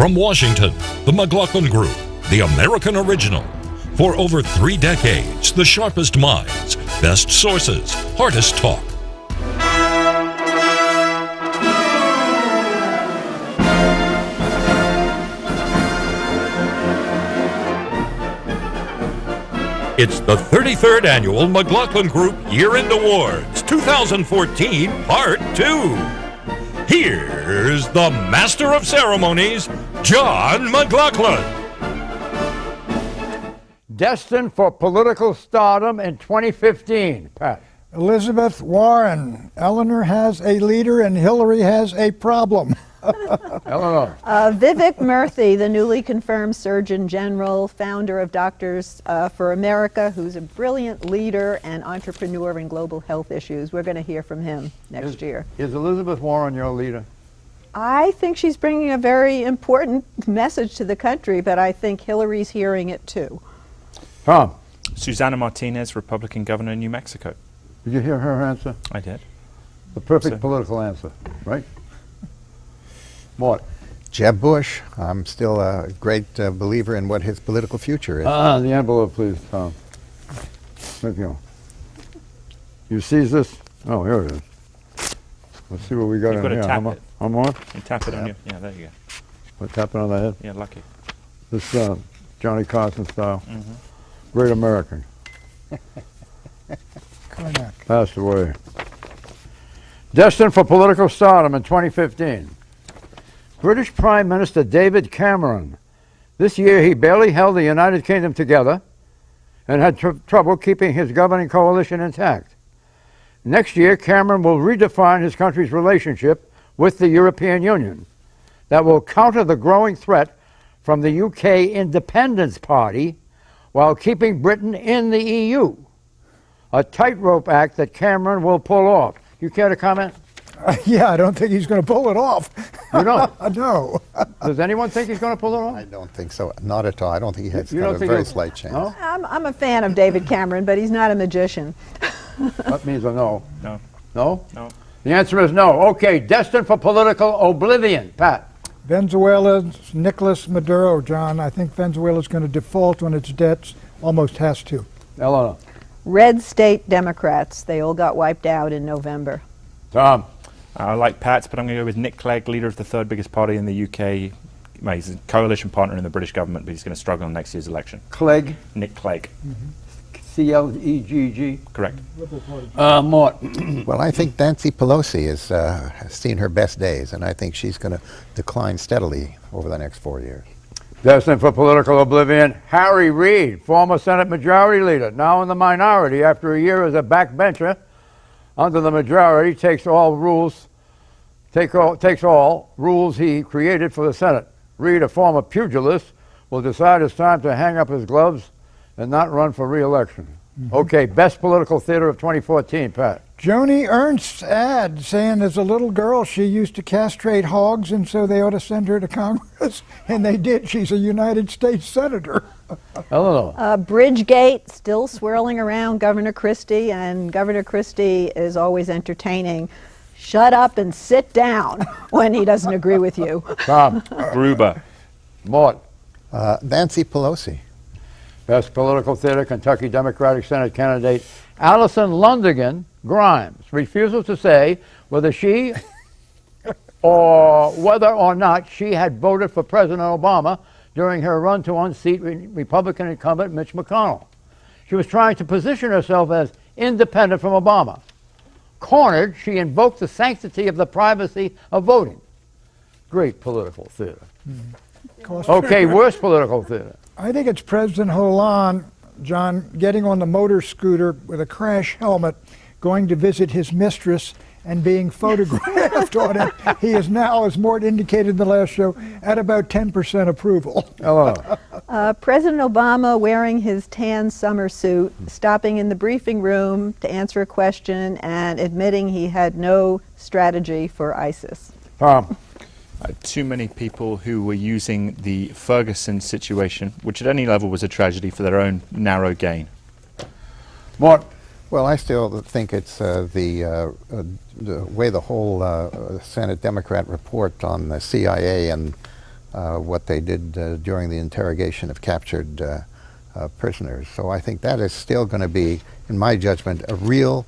From Washington, the McLaughlin Group, the American original. For over 3 decades, the sharpest minds, best sources, hardest talk. It's the 33rd Annual McLaughlin Group Year-End Awards 2014 Part 2. Here's the Master of Ceremonies, John McLaughlin. Destined for political stardom in 2015, Pat. Elizabeth Warren. Eleanor has a leader and Hillary has a problem. Eleanor. Vivek Murthy, the newly confirmed Surgeon General, founder of Doctors for America, who's a brilliant leader and entrepreneur in global health issues. We're going to hear from him next year. Is Elizabeth Warren your leader? I think she's bringing a very important message to the country, but I think Hillary's hearing it too. Tom. Susana Martinez, Republican governor in New Mexico. Did you hear her answer? I did. The perfect political answer, right? What? Jeb Bush. I'm still a great believer in what his political future is. The envelope, please, Tom. Thank you. You seize this? Oh, here it is. Let's see what we got You've in got to here. tap How it. more? You tap it on you. Yeah, there you go. What, tap it on the head? Yeah, lucky. This Johnny Carson style. Great American. Passed away. Destined for political stardom in 2015. British Prime Minister David Cameron. This year he barely held the United Kingdom together and had trouble keeping his governing coalition intact. Next year, Cameron will redefine his country's relationship with the European Union that will counter the growing threat from the UK Independence Party while keeping Britain in the EU. A tightrope act that Cameron will pull off. You care to comment? Yeah, I don't think he's going to pull it off. You don't? No. Does anyone think he's going to pull it off? I don't think so. Not at all. I don't think he has You got don't a think very he'll- slight chance. No? I'm a fan of David Cameron, but he's not a magician. That means a no. No. No? No. The answer is no. Okay, destined for political oblivion. Pat. Venezuela's Nicolas Maduro, John. I think Venezuela's going to default on its debts. Almost has to. Eleanor. Red state Democrats, they all got wiped out in November. Tom. I like Pat's, but I'm going to go with Nick Clegg, leader of the third biggest party in the UK. Well, he's a coalition partner in the British government, but he's going to struggle in next year's election. Clegg. Nick Clegg. C-L-E-G-G. Correct. Mort. Well, I think Nancy Pelosi has seen her best days, and I think she's going to decline steadily over the next 4 years. Destined for political oblivion, Harry Reid, former Senate Majority Leader, now in the minority after a year as a backbencher. Under the majority, takes all rules he created for the Senate. Reid, a former pugilist, will decide it's time to hang up his gloves and not run for re-election. Okay, best political theater of 2014, Pat. Joni Ernst's ad saying as a little girl she used to castrate hogs and so they ought to send her to Congress. And they did. She's a United States Senator. Eleanor. Bridgegate still swirling around Governor Christie, and Governor Christie is always entertaining. Shut up and sit down when he doesn't agree with you. Tom. Gruber. Mort. Nancy Pelosi. Best political theater, Kentucky Democratic Senate candidate Allison Lundigan Grimes. Refusal to say whether she or whether or not she had voted for President Obama during her run to unseat Republican incumbent Mitch McConnell. She was trying to position herself as independent from Obama. Cornered, she invoked the sanctity of the privacy of voting. Great political theater. Okay, worst political theater. I think it's President Hollande, John, getting on the motor scooter with a crash helmet, going to visit his mistress and being photographed on it. He is now, as Mort indicated in the last show, at about 10% approval. Hello. President Obama wearing his tan summer suit, stopping in the briefing room to answer a question and admitting he had no strategy for ISIS. Tom. Too many people who were using the Ferguson situation, which at any level was a tragedy, for their own narrow gain. Mort. Well, I still think it's the way the whole Senate Democrat report on the CIA and what they did during the interrogation of captured prisoners. So I think that is still going to be, in my judgment, a real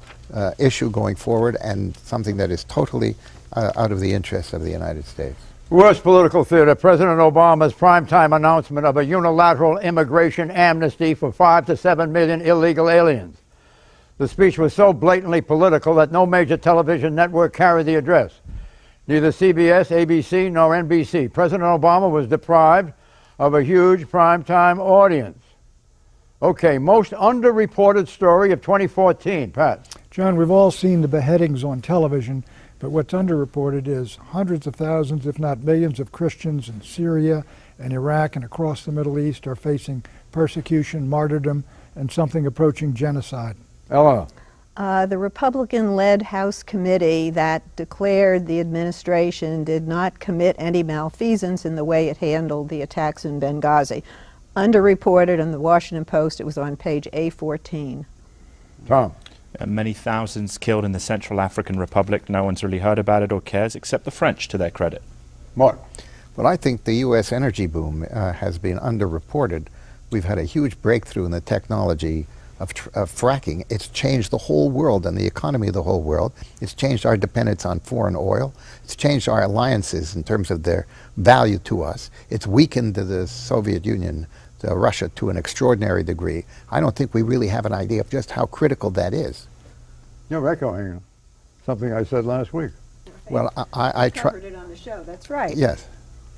issue going forward, and something that is totally out of the interest of the United States. Worst political theater, President Obama's primetime announcement of a unilateral immigration amnesty for 5 to 7 million illegal aliens. The speech was so blatantly political that no major television network carried the address. Neither CBS, ABC, nor NBC. President Obama was deprived of a huge primetime audience. Okay, most underreported story of 2014, Pat. John, we've all seen the beheadings on television, but what's underreported is hundreds of thousands, if not millions, of Christians in Syria and Iraq and across the Middle East are facing persecution, martyrdom, and something approaching genocide. Eleanor. The Republican-led House committee that declared the administration did not commit any malfeasance in the way it handled the attacks in Benghazi. Underreported in the Washington Post, it was on page A14. Tom. Many thousands killed in the Central African Republic. No one's really heard about it or cares, except the French, to their credit. Mark. Well, I think the U.S. energy boom has been underreported. We've had a huge breakthrough in the technology of fracking. It's changed the whole world and the economy of the whole world. It's changed our dependence on foreign oil. It's changed our alliances in terms of their value to us. It's weakened the Soviet Union, Russia, to an extraordinary degree. I don't think we really have an idea of just how critical that is. You're echoing something I said last week. Well, I covered it on the show. That's right. Yes.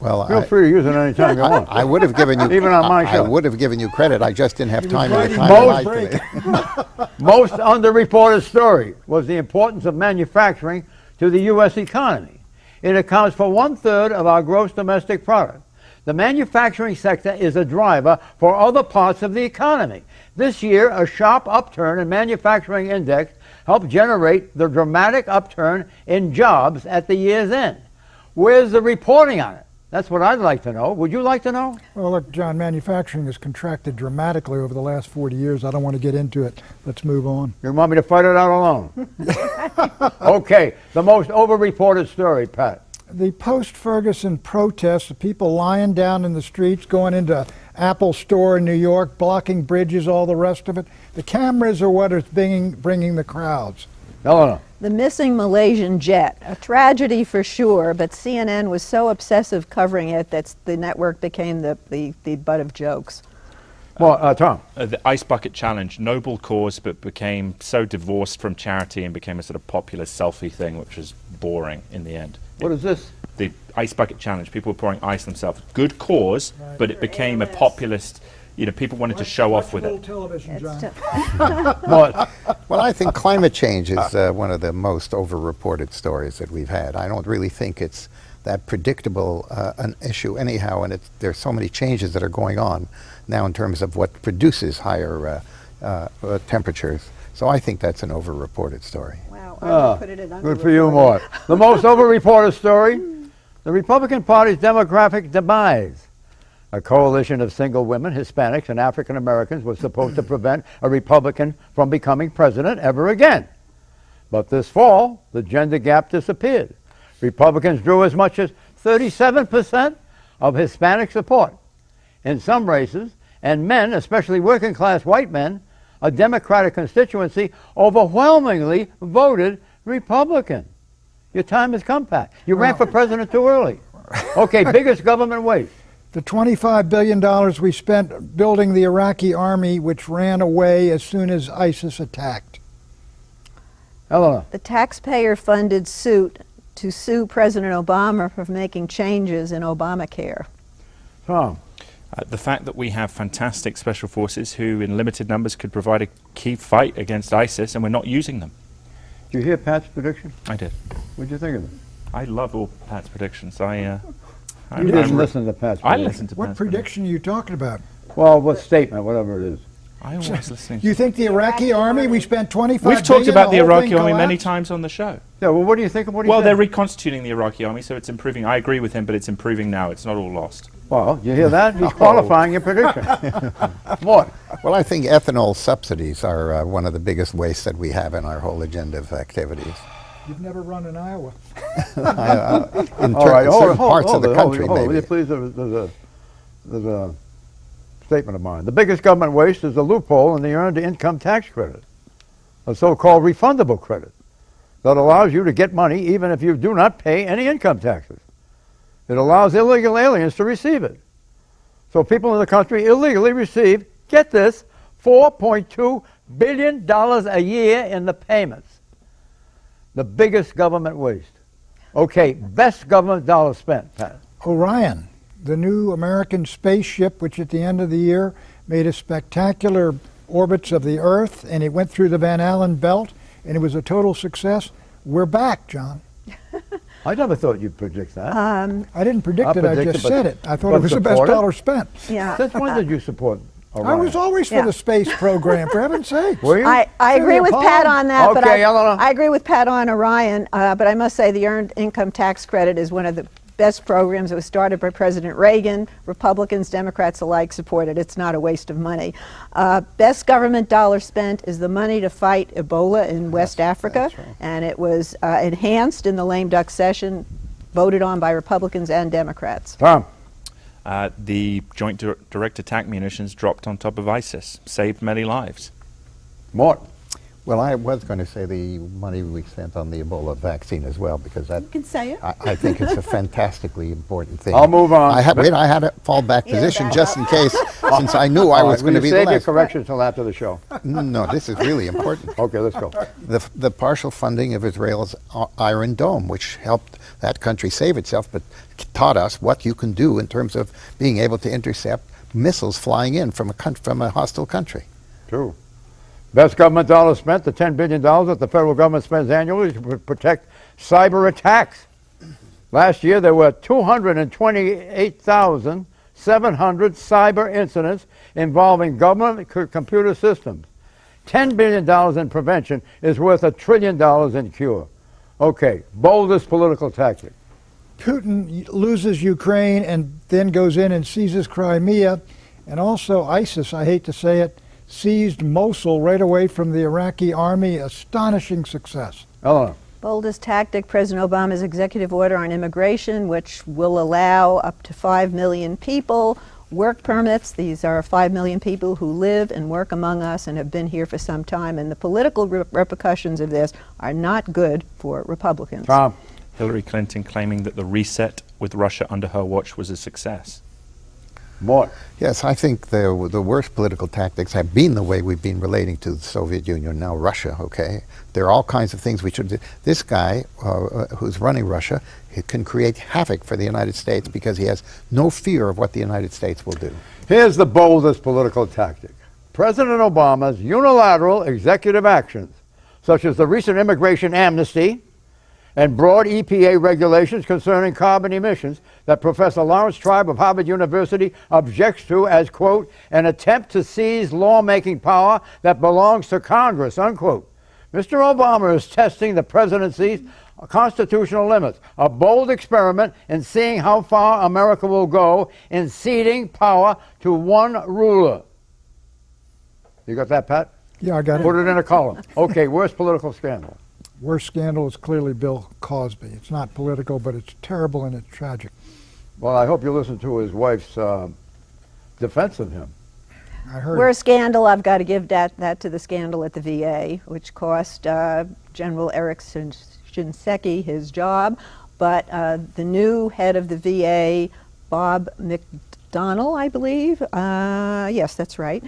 Well, feel free to use it any time you want. I would have given you even on my show. I would have given you credit. I just didn't have time in the time. Most underreported story was the importance of manufacturing to the U.S. economy. It accounts for 1/3 of our gross domestic product. The manufacturing sector is a driver for other parts of the economy. This year, a sharp upturn in manufacturing index helped generate the dramatic upturn in jobs at the year's end. Where's the reporting on it? That's what I'd like to know. Would you like to know? Well, look, John, manufacturing has contracted dramatically over the last 40 years. I don't want to get into it. Let's move on. You want me to fight it out alone? Okay, the most overreported story, Pat. The post-Ferguson protests, the people lying down in the streets, going into Apple Store in New York, blocking bridges, all the rest of it. The cameras are what is bringing the crowds. Eleanor. The missing Malaysian jet, a tragedy for sure, but CNN was so obsessive covering it that the network became the butt of jokes. Well, Tom. The Ice Bucket Challenge, noble cause, but became so divorced from charity and became a sort of popular selfie thing, which was boring in the end. What is this? The Ice Bucket Challenge. People were pouring ice themselves. Good cause, but it became a populist. You know, people wanted to show off with it. Television, John. Well, I think climate change is one of the most overreported stories that we've had. I don't really think it's that predictable an issue anyhow, and there's so many changes that are going on now in terms of what produces higher temperatures. So I think that's an overreported story. Wow, put it in good for you, Mort. The most overreported story, the Republican Party's demographic demise. A coalition of single women, Hispanics, and African Americans was supposed to prevent a Republican from becoming president ever again. But this fall, the gender gap disappeared. Republicans drew as much as 37% of Hispanic support in some races, and men, especially working-class white men, a Democratic constituency, overwhelmingly voted Republican. Your time has come, Pat. You ran for president too early. Okay, biggest government waste. The $25 billion we spent building the Iraqi army, which ran away as soon as ISIS attacked. Eleanor. The taxpayer-funded suit to sue President Obama for making changes in Obamacare. Tom. The fact that we have fantastic special forces who, in limited numbers, could provide a key fight against ISIS, and we're not using them. Did you hear Pat's prediction? I did. What did you think of it? I love all Pat's predictions. You didn't listen to Pat's prediction. I listened to What Pat's prediction are you talking about? Well, what statement, whatever it is. I always listen. You think the Iraqi army, we spent $25 We've talked about the whole Iraqi thing army many collapsed? times on the show. Yeah, well, what do you think of what he Well, said? they're reconstituting the Iraqi army, so it's improving. I agree with him, but it's improving now. It's not all lost. Well, you hear that? He's qualifying your prediction. What? Well, I think ethanol subsidies are one of the biggest wastes that we have in our whole agenda of activities. You've never run in Iowa. In All right, certain parts of the country, will you maybe. please? There's a statement of mine. The biggest government waste is the loophole in the earned income tax credit, a so-called refundable credit that allows you to get money even if you do not pay any income taxes. It allows illegal aliens to receive it. So people in the country illegally receive, get this, $4.2 billion a year in the payments. The biggest government waste. Okay, best government dollar spent, Pat. Orion, the new American spaceship, which at the end of the year made a spectacular orbits of the Earth, and it went through the Van Allen belt, and it was a total success. We're back, John. I never thought you'd predict that. I didn't predict it, I just said it. I thought but it was the best support it? dollar spent. Yeah. Since when did you support Orion? I was always for Yeah. the space program, for heaven's sake. Were you? I agree with Pat on that, but Okay, Eleanor. I agree with Pat on Orion, but I must say the Earned Income Tax Credit is one of the best programs. It was started by President Reagan. Republicans, Democrats alike support it. It's not a waste of money. Best government dollar spent is the money to fight Ebola in West Africa, that's right. and it was enhanced in the lame duck session, voted on by Republicans and Democrats. Tom. The Joint Direct Attack munitions dropped on top of ISIS, saved many lives. Mort. Well, I was going to say the money we spent on the Ebola vaccine as well, because that, You can say it. I think it's a fantastically important thing. I'll move on. I had a fallback position just in case, since I knew I was going to be the save your last. corrections until after the show. No, this is really important. Okay, let's go. The partial funding of Israel's Iron Dome, which helped that country save itself, but taught us what you can do in terms of being able to intercept missiles flying in from a hostile country. True. Best government dollar spent, the $10 billion that the federal government spends annually to protect cyber attacks. Last year, there were 228,700 cyber incidents involving government computer systems. $10 billion in prevention is worth $1 trillion in cure. Okay, boldest political tactic. Putin loses Ukraine and then goes in and seizes Crimea, and also ISIS, I hate to say it, seized Mosul right away from the Iraqi army. Astonishing success. Eleanor. Boldest tactic, President Obama's executive order on immigration, which will allow up to 5 million people work permits. These are 5 million people who live and work among us and have been here for some time, and the political repercussions of this are not good for Republicans. Tom. Hillary Clinton claiming that the reset with Russia under her watch was a success. Mort. Yes, I think the worst political tactics have been the way we've been relating to the Soviet Union, now Russia, okay? There are all kinds of things we should do. This guy who's running Russia, he can create havoc for the United States because he has no fear of what the United States will do. Here's the boldest political tactic. President Obama's unilateral executive actions, such as the recent immigration amnesty and broad EPA regulations concerning carbon emissions that Professor Lawrence Tribe of Harvard University objects to as, quote, an attempt to seize lawmaking power that belongs to Congress, unquote. Mr. Obama is testing the presidency's constitutional limits, a bold experiment in seeing how far America will go in ceding power to one ruler. You got that, Pat? Yeah, I got Put it. it in a column. Okay, worst political scandal. Worst scandal is clearly Bill Cosby. It's not political, but it's terrible and it's tragic. Well, I hope you listen to his wife's defense of him. I heard Worst scandal, I've got to give that to the scandal at the VA, which cost General Eric Shinseki his job, but the new head of the VA, Bob McDonnell, I believe, yes, that's right,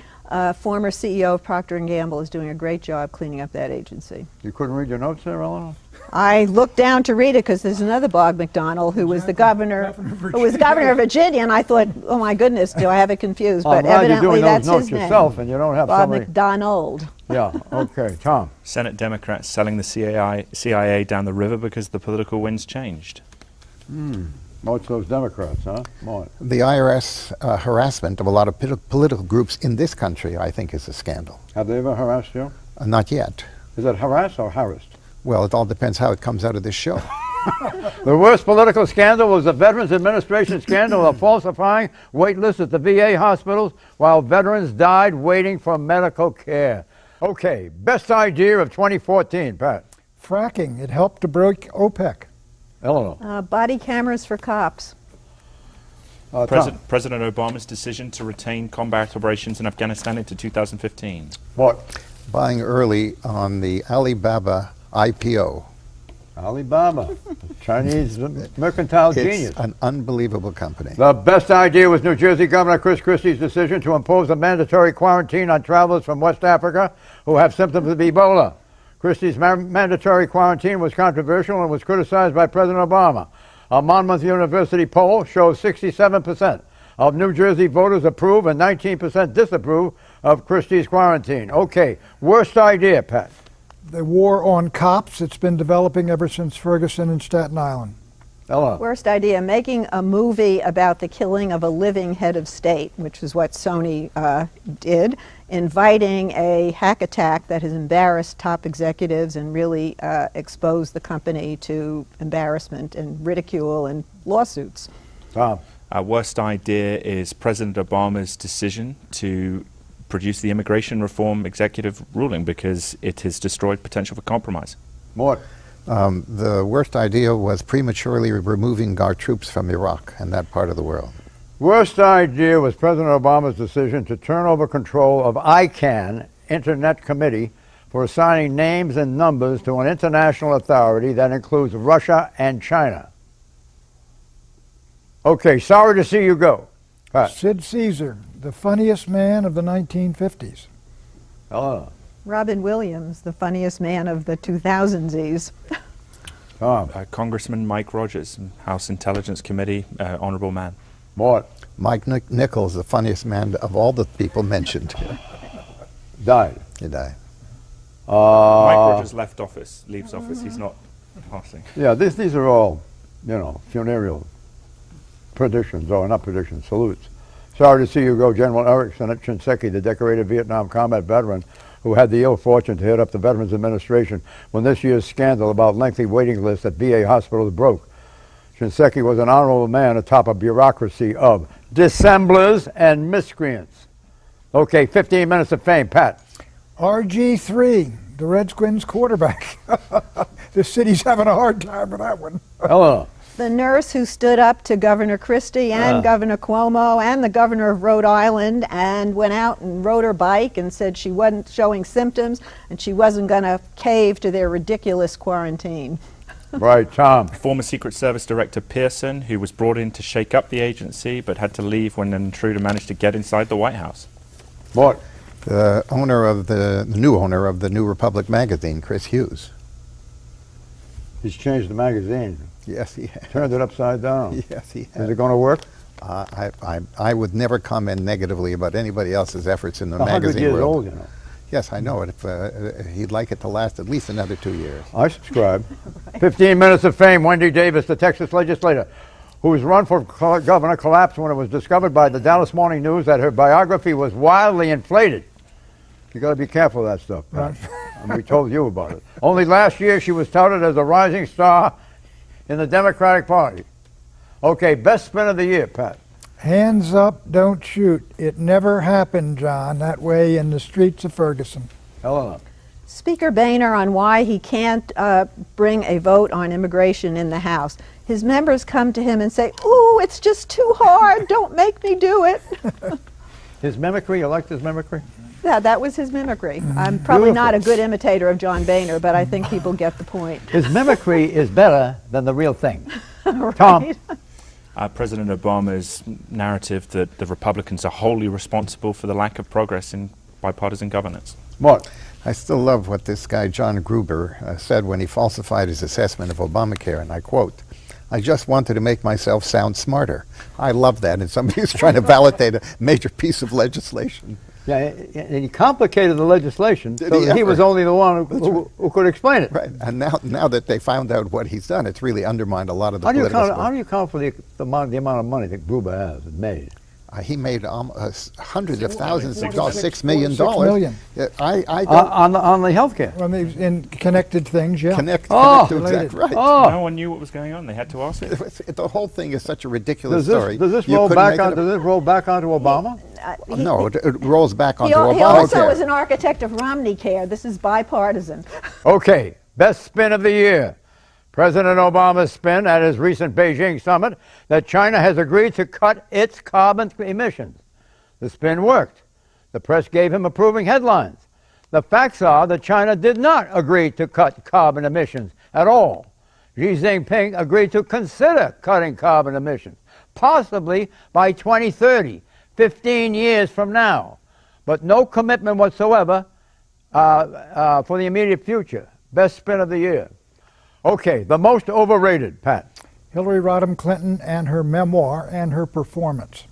former CEO of Procter & Gamble, is doing a great job cleaning up that agency. You couldn't read your notes there, Eleanor? I looked down to read it because there's another Bob McDonnell who was the governor of Virginia, and I thought, oh my goodness, do I have it confused? I'm But glad you're evidently doing that's those notes his name. yourself and you don't have Bob somebody. McDonald. Yeah, okay. Tom. Senate Democrats selling the CIA down the river because the political winds changed. Most of those Democrats, huh? Mort. The IRS harassment of a lot of political groups in this country, I think, is a scandal. Have they ever harassed you? Not yet. Is it harass or harassed? Well, it all depends how it comes out of this show. The worst political scandal was the Veterans Administration scandal of falsifying wait lists at the VA hospitals while veterans died waiting for medical care. Okay, best idea of 2014, Pat. Fracking. It helped to break OPEC. Eleanor. Body cameras for cops. Tom. President Obama's decision to retain combat operations in Afghanistan into 2015. What? Buying early on the Alibaba IPO. Alibaba, Chinese mercantile genius. It's an unbelievable company. The best idea was New Jersey Governor Chris Christie's decision to impose a mandatory quarantine on travelers from West Africa who have symptoms of Ebola. Christie's mandatory quarantine was controversial and was criticized by President Obama. A Monmouth University poll shows 67% of New Jersey voters approve and 19% disapprove of Christie's quarantine. Okay, worst idea, Pat. The war on cops, it's been developing ever since Ferguson and Staten Island. Ella. Worst idea, making a movie about the killing of a living head of state, which is what Sony did, inviting a hack attack that has embarrassed top executives and really exposed the company to embarrassment and ridicule and lawsuits. Tom. Our worst idea is President Obama's decision to produce the immigration reform executive ruling because it has destroyed potential for compromise. Mort. The worst idea was prematurely removing our troops from Iraq and that part of the world. Worst idea was President Obama's decision to turn over control of ICANN, Internet Committee, for assigning names and numbers to an international authority that includes Russia and China. Okay, sorry to see you go. Pat. Sid Caesar, the funniest man of the 1950s. Hello. Robin Williams, the funniest man of the 2000s. Tom. Congressman Mike Rogers, House Intelligence Committee, honorable man. Mort. Mike Nichols, the funniest man of all the people mentioned. Died. He died. Mike Rogers leaves office. He's not passing. Yeah, these are all, funereal predictions, or not predictions, salutes. Sorry to see you go, General Eric Shinseki, the decorated Vietnam combat veteran who had the ill fortune to head up the Veterans Administration when this year's scandal about lengthy waiting lists at VA hospitals broke. Shinseki was an honorable man atop a bureaucracy of dissemblers and miscreants. Okay, 15 minutes of fame, Pat. RG3, the Redskins quarterback. The city's having a hard time with that one. Hello. The nurse who stood up to Governor Christie and Governor Cuomo and the governor of Rhode Island and went out and rode her bike and said she wasn't showing symptoms and she wasn't going to cave to their ridiculous quarantine. Right, Tom. Former Secret Service Director Pearson, who was brought in to shake up the agency but had to leave when an intruder managed to get inside the White House. Mort. The new owner of the New Republic magazine, Chris Hughes. He's changed the magazine. Yes, he has. Turned it upside down. Yes, he has. Is it going to work? I would never comment negatively about anybody else's efforts in the 100 magazine years world. old, you know. Yes, I know it. He'd like it to last at least another 2 years. I subscribe. 15 minutes of fame. Wendy Davis, the Texas legislator, whose run for governor collapsed when it was discovered by the Dallas Morning News that her biography was wildly inflated. You got to be careful of that stuff, Pat. And we told you about it. Only last year she was touted as a rising star in the Democratic Party. Okay, best spin of the year, Pat. Hands up, don't shoot. It never happened, John, that way in the streets of Ferguson. Helena. Speaker Boehner on why he can't bring a vote on immigration in the House. His members come to him and say, "Ooh, it's just too hard. Don't make me do it." His mimicry, you liked his mimicry? Yeah, that was his mimicry. I'm probably not a good imitator of John Boehner, but I think people get the point. His mimicry is better than the real thing. Right. Tom. President Obama's narrative that the Republicans are wholly responsible for the lack of progress in bipartisan governance. What? I still love what this guy, John Gruber, said when he falsified his assessment of Obamacare, and I quote, "I just wanted to make myself sound smarter." I love that, and somebody who's trying to validate a major piece of legislation. Yeah, and he complicated the legislation, Did so he that he ever? was only the one who could explain it. Right, and now that they found out what he's done, it's really undermined a lot of the How do political you account for the amount of money that Gruber has made? He made hundreds of thousands of dollars, $6 million. $6 million. I don't On the health care. Well, in connected things, yeah. connect Oh, to exactly right. Oh, No one knew what was going on. They had to ask it. The whole thing is such a ridiculous does story. this You roll couldn't back make it on? Does this roll back onto Obama? No, it rolls back He onto also Obamacare. was an architect of Romney Care. This is bipartisan. Okay, Best spin of the year. President Obama's spin at his recent Beijing summit that China has agreed to cut its carbon emissions. The spin worked. The press gave him approving headlines. The facts are that China did not agree to cut carbon emissions at all. Xi Jinping agreed to consider cutting carbon emissions, possibly by 2030, 15 years from now, but no commitment whatsoever for the immediate future. Best spin of the year. Okay, the most overrated, Pat. Hillary Rodham Clinton and her memoir and her performance.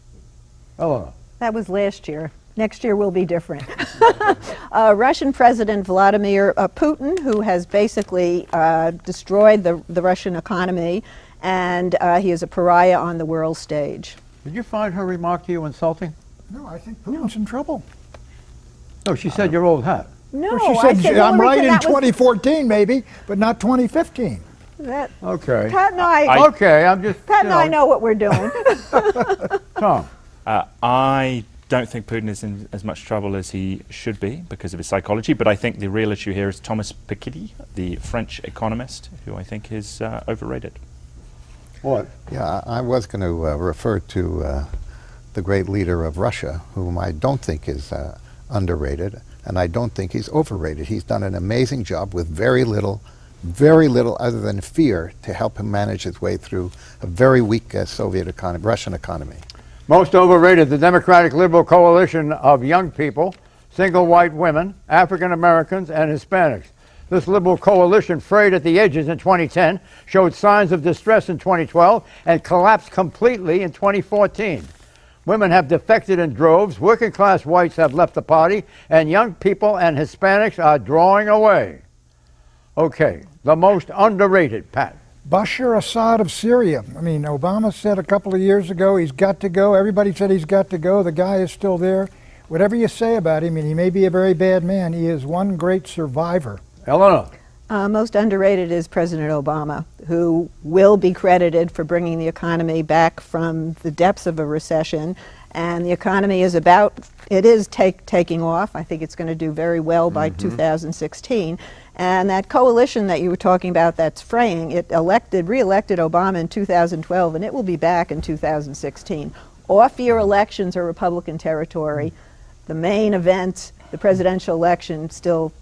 Hello. That was last year. Next year will be different. Russian President Vladimir Putin, who has basically destroyed the Russian economy, and he is a pariah on the world stage. Did you find her remark to you insulting? No, I think Putin's in trouble. No, she said your old hat. No, Well, I she said, said I'm Hillary right in Clinton, that was- 2014 maybe, but not 2015. that- Okay. Pat and I, Okay, I'm just. Pat and I know what we're doing. Tom. I don't think Putin is in as much trouble as he should be because of his psychology, but I think the real issue here is Thomas Piketty, the French economist, who I think is overrated. What? Yeah, I was going to refer to the great leader of Russia, whom I don't think is underrated, and I don't think he's overrated. He's done an amazing job with very little other than fear to help him manage his way through a very weak Russian economy. Most overrated, the Democratic Liberal Coalition of young people, single white women, African Americans, and Hispanics. This liberal coalition, frayed at the edges in 2010, showed signs of distress in 2012 and collapsed completely in 2014. Women have defected in droves, working class whites have left the party, and young people and Hispanics are drawing away. Okay, the most underrated, Pat. Bashar Assad of Syria. I mean, Obama said a couple of years ago he's got to go. Everybody said he's got to go. The guy is still there. Whatever you say about him, and he may be a very bad man, he is one great survivor. Eleanor. Most underrated is President Obama, who will be credited for bringing the economy back from the depths of a recession. And the economy is taking off. I think it's going to do very well by 2016. And that coalition that you were talking about that's fraying, it re-elected Obama in 2012, and it will be back in 2016. Off-year elections are Republican territory. The main event, the presidential election, still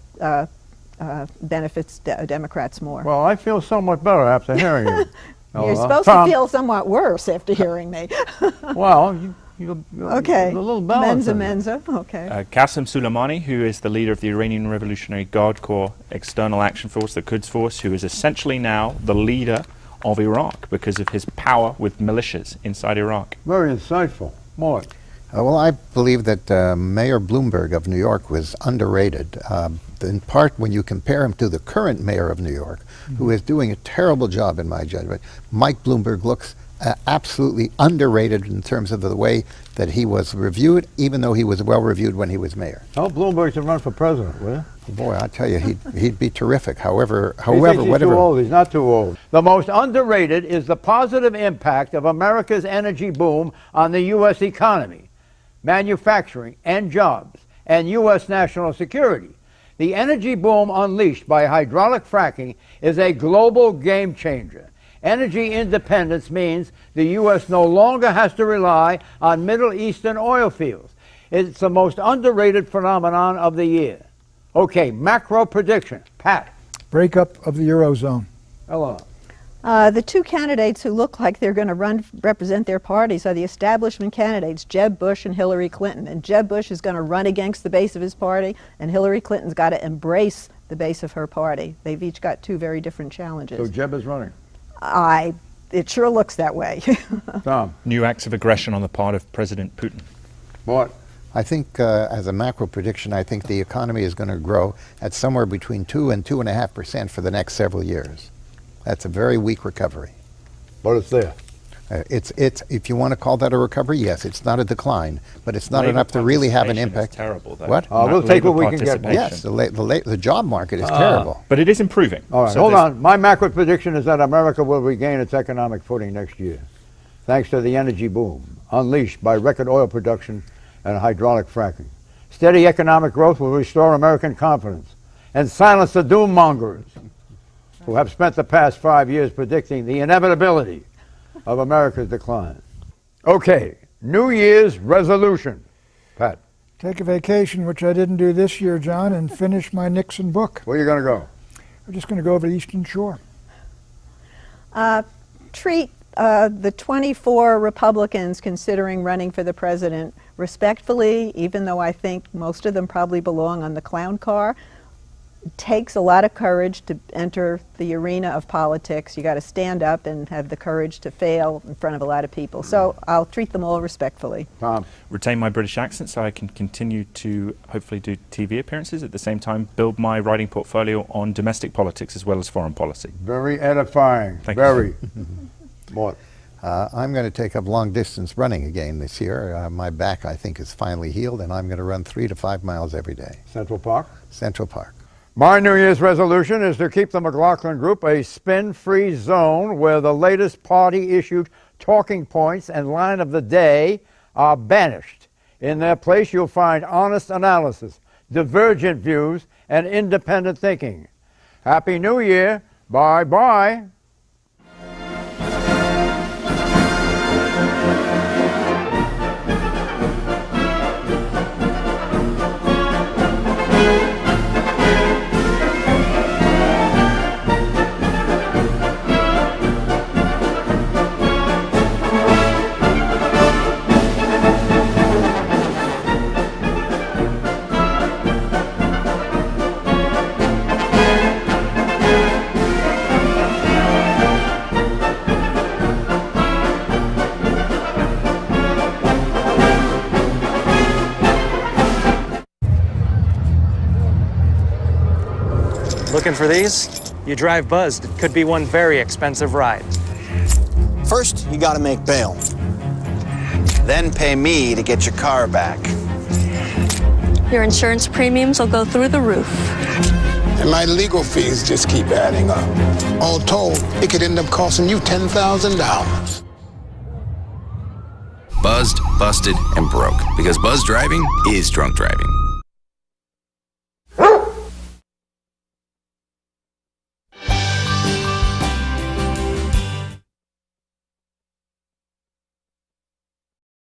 benefits Democrats more. Well, I feel somewhat better after hearing you. You're supposed to feel somewhat worse after hearing me. Well, you're Okay. a little balance. Menza. Okay. Qasem Soleimani, who is the leader of the Iranian Revolutionary Guard Corps External Action Force, the Quds Force, who is essentially now the leader of Iraq because of his power with militias inside Iraq. Very insightful. More. Well, I believe that Mayor Bloomberg of New York was underrated, in part when you compare him to the current mayor of New York, who is doing a terrible job in my judgment. Mike Bloomberg looks absolutely underrated in terms of the way that he was reviewed, even though he was well reviewed when he was mayor. Tell Bloomberg to run for president, will you? Boy, I tell you, he'd be terrific. However, He thinks he's whatever. too old. He's not too old. The most underrated is the positive impact of America's energy boom on the U.S. economy, manufacturing and jobs, and U.S. national security. The energy boom unleashed by hydraulic fracking is a global game changer. Energy independence means the U.S. no longer has to rely on Middle Eastern oil fields. It's the most underrated phenomenon of the year. Okay, macro prediction. Pat. Breakup of the Eurozone. Hello. The two candidates who look like they're going to represent their parties are the establishment candidates, Jeb Bush and Hillary Clinton. And Jeb Bush is going to run against the base of his party, and Hillary Clinton's got to embrace the base of her party. They've each got two very different challenges. So Jeb is running. It sure looks that way. Tom. New acts of aggression on the part of President Putin. What? I think, as a macro prediction, I think the economy is going to grow at somewhere between 2 and 2.5% for the next several years. That's a very weak recovery. But it's there. It's if you want to call that a recovery, yes, it's not a decline, but it's not enough to really have an Participation is impact. terrible, though. What? We'll take what we can get. Participation. Yes, the job market is terrible. But it is improving. All right, So hold there's- on. My macro prediction is that America will regain its economic footing next year, thanks to the energy boom unleashed by record oil production and hydraulic fracking. Steady economic growth will restore American confidence and silence the doom mongers. who have spent the past 5 years predicting the inevitability of America's decline. Okay, New Year's resolution. Pat, Take a vacation, which I didn't do this year, John, and finish my Nixon book. where are you going to go? We're just going to go over the Eastern Shore. Treat the 24 Republicans considering running for the president respectfully, even though I think most of them probably belong on the clown car. It takes a lot of courage to enter the arena of politics. You got to stand up and have the courage to fail in front of a lot of people. So I'll treat them all respectfully. Tom, Retain my British accent so I can continue to hopefully do TV appearances, at the same time build my writing portfolio on domestic politics as well as foreign policy. very edifying. Thank you. Very. Mort. I'm going to take up long distance running again this year. My back, I think, is finally healed, and I'm going to run 3 to 5 miles every day. Central Park. Central Park. My New Year's resolution is to keep the McLaughlin Group a spin-free zone where the latest party-issued talking points and line of the day are banished. In their place, you'll find honest analysis, divergent views, and independent thinking. Happy New Year. Bye-bye. Looking for these? You drive Buzzed. It could be one very expensive ride. First, you gotta make bail. Then pay me to get your car back. Your insurance premiums will go through the roof. And my legal fees just keep adding up. All told, it could end up costing you $10,000. Buzzed, busted, and broke. Because buzz driving is drunk driving.